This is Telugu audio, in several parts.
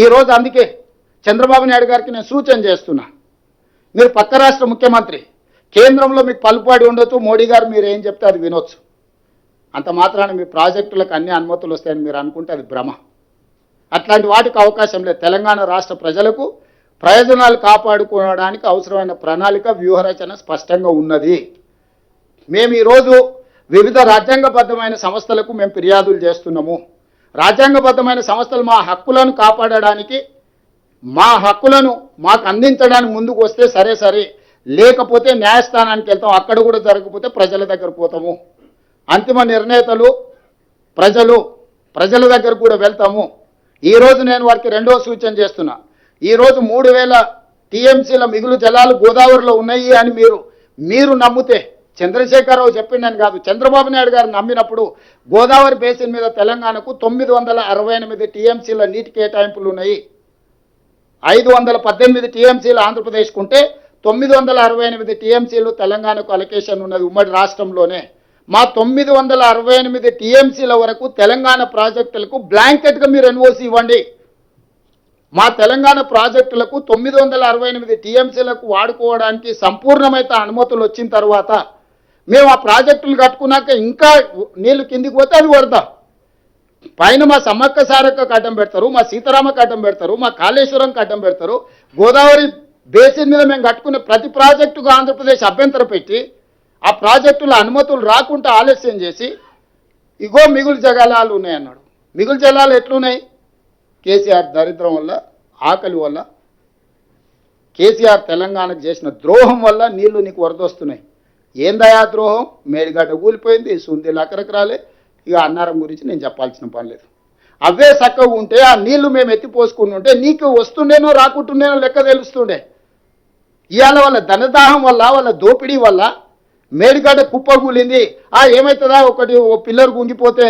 ఈరోజు అందుకే చంద్రబాబు నాయుడు గారికి నేను సూచన చేస్తున్నా, మీరు పక్క రాష్ట్ర ముఖ్యమంత్రి, కేంద్రంలో మీకు పలుపాడి ఉండొచ్చు, మోడీ గారు మీరు ఏం చెప్తే అది వినొచ్చు. అంత మాత్రాన మీ ప్రాజెక్టులకు అన్ని అనుమతులు వస్తాయని మీరు అనుకుంటే అది భ్రమ. అట్లాంటి వాటికి అవకాశం లేదు. తెలంగాణ రాష్ట్ర ప్రజలకు ప్రయోజనాలు కాపాడుకోవడానికి అవసరమైన ప్రణాళిక వ్యూహరచన స్పష్టంగా ఉన్నది. మేము ఈరోజు వివిధ రాజ్యాంగబద్ధమైన సంస్థలకు మేము ఫిర్యాదులు చేస్తున్నాము. రాజ్యాంగబద్ధమైన సంస్థలు మా హక్కులను కాపాడడానికి, మా హక్కులను మాకు అందించడానికి ముందుకు వస్తే సరే, లేకపోతే న్యాయస్థానానికి వెళ్తాం. అక్కడ కూడా జరగకపోతే ప్రజల దగ్గర పోతాము. అంతిమ నిర్ణేతలు ప్రజల దగ్గర కూడా వెళ్తాము. ఈరోజు నేను వారికి రెండో సూచన చేస్తున్నా. ఈరోజు 3000 టీఎంసీల మిగులు జలాలు గోదావరిలో ఉన్నాయి అని మీరు నమ్మితే, చంద్రశేఖరరావు చెప్పిండని కాదు, చంద్రబాబు నాయుడు గారు నమ్మినప్పుడు గోదావరి బేసిన్ మీద తెలంగాణకు 968 టీఎంసీల నీటి కేటాయింపులు ఉన్నాయి. 518 టీఎంసీలు ఆంధ్రప్రదేశ్కు ఉంటే 968 టీఎంసీలు తెలంగాణకు అలొకేషన్ ఉన్నది ఉమ్మడి రాష్ట్రంలోనే. మా 968 టీఎంసీల వరకు తెలంగాణ ప్రాజెక్టులకు బ్లాంకెట్గా మీరు ఎన్ఓసి ఇవ్వండి. మా తెలంగాణ ప్రాజెక్టులకు 968 టీఎంసీలకు వాడుకోవడానికి సంపూర్ణమైన అనుమతులు వచ్చిన తర్వాత మేము ఆ ప్రాజెక్టులు కట్టుకున్నాక ఇంకా నీళ్లు కిందికి పోతే అది వరద. పైన మా సమ్మక్క సారక్కకు అడ్డం పెడతారు, మా సీతారామకు అడ్డం పెడతారు, మా కాళేశ్వరంకి అడ్డం పెడతారు. గోదావరి బేసిన్ మీద మేము కట్టుకునే ప్రతి ప్రాజెక్టుకు ఆంధ్రప్రదేశ్ అభ్యంతరం పెట్టి ఆ ప్రాజెక్టుల అనుమతులు రాకుండా ఆలస్యం చేసి ఇగో మిగులు జలాలు ఉన్నాయన్నాడు. మిగులు జలాలు ఎట్లున్నాయి? కేసీఆర్ దరిద్రం వల్ల, ఆకలి వల్ల, కేసీఆర్ తెలంగాణకు చేసిన ద్రోహం వల్ల నీళ్లు నీకు వరదొస్తున్నాయి. ఏందయా ద్రోహం? మేడిగడ్డ కూలిపోయింది, సుందీలు అక్కడికి రాలే. ఇక అన్నారం గురించి నేను చెప్పాల్సిన పని లేదు. అవే చక్కగా ఉంటే ఆ నీళ్లు మేము ఎత్తిపోసుకుని ఉంటే నీకు వస్తుండేనో రాకుంటుండేనో లెక్క తెలుస్తుండే. ఇవాళ వాళ్ళ ధనదాహం వల్ల, వాళ్ళ దోపిడీ వల్ల మేడిగడ్డ కుప్ప కూలింది. ఏమవుతుందా, ఓ పిల్లర్ గుంగిపోతే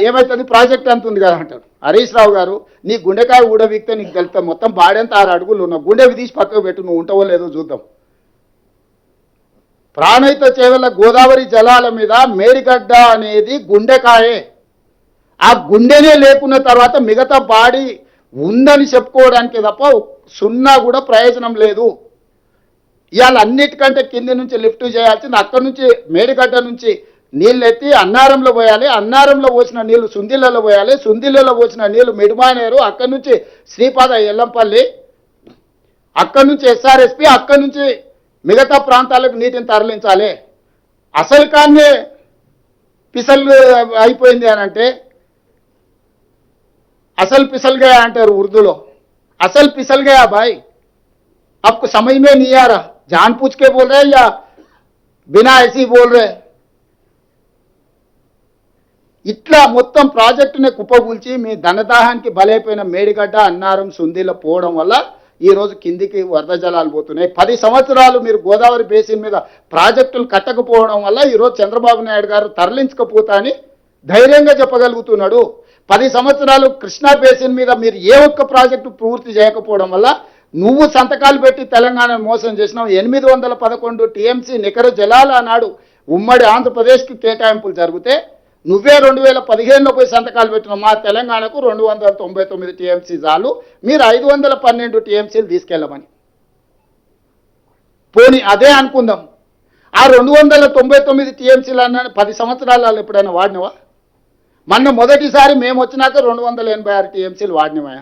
ఏమవుతుంది, ప్రాజెక్ట్ అంత ఉంది కదా అంటాడు. హరీష్ రావు గారు, నీ గుండెకాయ ఊడవిక్తే నీకు తెలుస్తా. మొత్తం బాడెంత 6 అడుగులు ఉన్నావు, గుండెవి తీసి పక్కకు పెట్టు, నువ్వు ఉంటావో లేదో చూద్దాం. ప్రాణహిత చేవల గోదావరి జలాల మీద మేడిగడ్డ అనేది గుండెకాయే. ఆ గుండెనే లేకున్న తర్వాత మిగతా బాడీ ఉందని చెప్పుకోవడానికి తప్ప సున్నా కూడా ప్రయోజనం లేదు. ఇవాళ అన్నిటికంటే కింది నుంచి లిఫ్ట్ చేయాల్సింది, అక్కడి నుంచి మేడిగడ్డ నుంచి నీళ్ళు ఎత్తి అన్నారంలో పోయాలి. అన్నారంలో పోసిన నీళ్లు సుందిళ్ళలో పోయాలి. సుందిళ్ళలో పోసిన నీళ్లు మిడిమానేరు, అక్కడి నుంచి శ్రీపాద ఎల్లంపల్లి, అక్కడి నుంచి ఎస్ఆర్ఎస్పి, అక్కడి నుంచి మిగతా ప్రాంతాలకు నీటిని తరలించాలి. అసలు కానీ పిసల్ అయిపోయింది అని అంటే, అసలు పిసల్ గయా అంటారు ఉర్దూలో. అసలు పిసల్ గయా భాయ్, आपको समझ में नहीं आ रहा, जान पूछ के बोल रहे या बिना ऐसी बोल रहे. ఇట్లా మొత్తం ప్రాజెక్టునే కుప్పగూల్చి మీ ధనదాహానికి బలైపోయిన మేడిగడ్డ, అన్నారం, సుందీల పోవడం వల్ల ఈరోజు కిందికి వరద జలాలు పోతున్నాయి. 10 సంవత్సరాలు మీరు గోదావరి బేసిన్ మీద ప్రాజెక్టులు కట్టకపోవడం వల్ల ఈరోజు చంద్రబాబు నాయుడు గారు తరలించకపోతా అని ధైర్యంగా చెప్పగలుగుతున్నాడు. 10 సంవత్సరాలు కృష్ణా బేసిన్ మీద మీరు ఏ ఒక్క ప్రాజెక్టు పూర్తి చేయకపోవడం వల్ల నువ్వు సంతకాలు పెట్టి తెలంగాణను మోసం చేసినావు. 811 టీఎంసీ నికర జలాలు అన్నాడు ఉమ్మడి ఆంధ్రప్రదేశ్కి కేటాయింపులు జరిగితే నువ్వే 2015లో పోయి సంతకాలు పెట్టినావు. మా తెలంగాణకు 299 టీఎంసీ చాలు, మీరు 512 టీఎంసీలు తీసుకెళ్ళమని. పోనీ అదే అనుకుందాం, ఆ 299 టీఎంసీలు అన్న 10 సంవత్సరాలలో ఎప్పుడైనా వాడినవా? మొన్న మొదటిసారి మేము వచ్చినాక 286 టీఎంసీలు వాడినవా?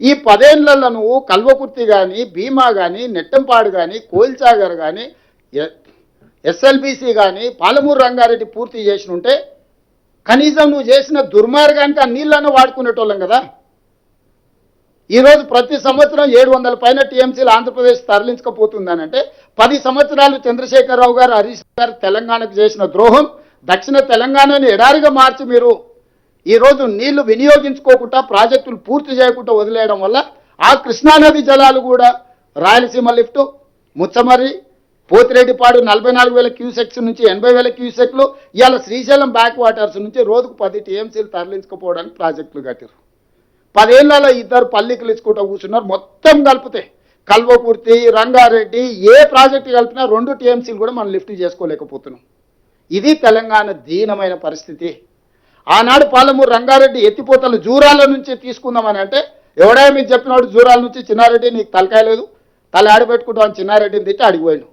ఈ 10 ఏళ్లలో నువ్వు కల్వకుర్తి కానీ, భీమా కానీ, నెట్టంపాడు కానీ, కోయిల్సాగర్ కానీ, ఎస్ఎల్బీసీ కానీ, పాలమూరు రంగారెడ్డి పూర్తి చేసి ఉంటే కనీసం నువ్వు చేసిన దుర్మార్గానికి ఆ నీళ్ళను వాడుకునేటోళ్ళం కదా. ఈరోజు ప్రతి సంవత్సరం 700 పైన టీఎంసీలు ఆంధ్రప్రదేశ్ తరలించకపోతుందని అంటే 10 సంవత్సరాలు చంద్రశేఖరరావు గారు, హరీష్ గారు తెలంగాణకు చేసిన ద్రోహం, దక్షిణ తెలంగాణని ఎడారిగా మార్చి మీరు ఈరోజు నీళ్లు వినియోగించుకోకుండా ప్రాజెక్టులు పూర్తి చేయకుండా వదిలేయడం వల్ల ఆ కృష్ణానది జలాలు కూడా రాయలసీమ లిఫ్టు, ముచ్చమర్రి, పోతిరెడ్డిపాడు 44,000 క్యూసెక్స్ నుంచి 80,000 క్యూసెక్లు, ఇవాళ శ్రీశైలం బ్యాక్ వాటర్స్ నుంచి రోజుకు 10 టీఎంసీలు తరలించుకోవడానికి ప్రాజెక్టులు కట్టారు. 10 ఏళ్లలో 2 పల్లికలు ఇచ్చుకుంటూ కూర్చున్నారు. మొత్తం కలిపితే కల్వకుర్తి, రంగారెడ్డి ఏ ప్రాజెక్టు కలిపినా 2 టీఎంసీలు కూడా మనం లిఫ్ట్ చేసుకోలేకపోతున్నాం. ఇది తెలంగాణ దీనమైన పరిస్థితి. ఆనాడు పాలమూరు రంగారెడ్డి ఎత్తిపోతలు జూరాల నుంచి తీసుకుందామని అంటే ఎవడే మీకు చెప్పినోడు జూరాల నుంచి చిన్నారెడ్డి నీకు తలకాయ లేదు తల ఆడబెట్టుకుంటావు అని చిన్నారెడ్డిని తిట్టి అడిగిపోయాడు.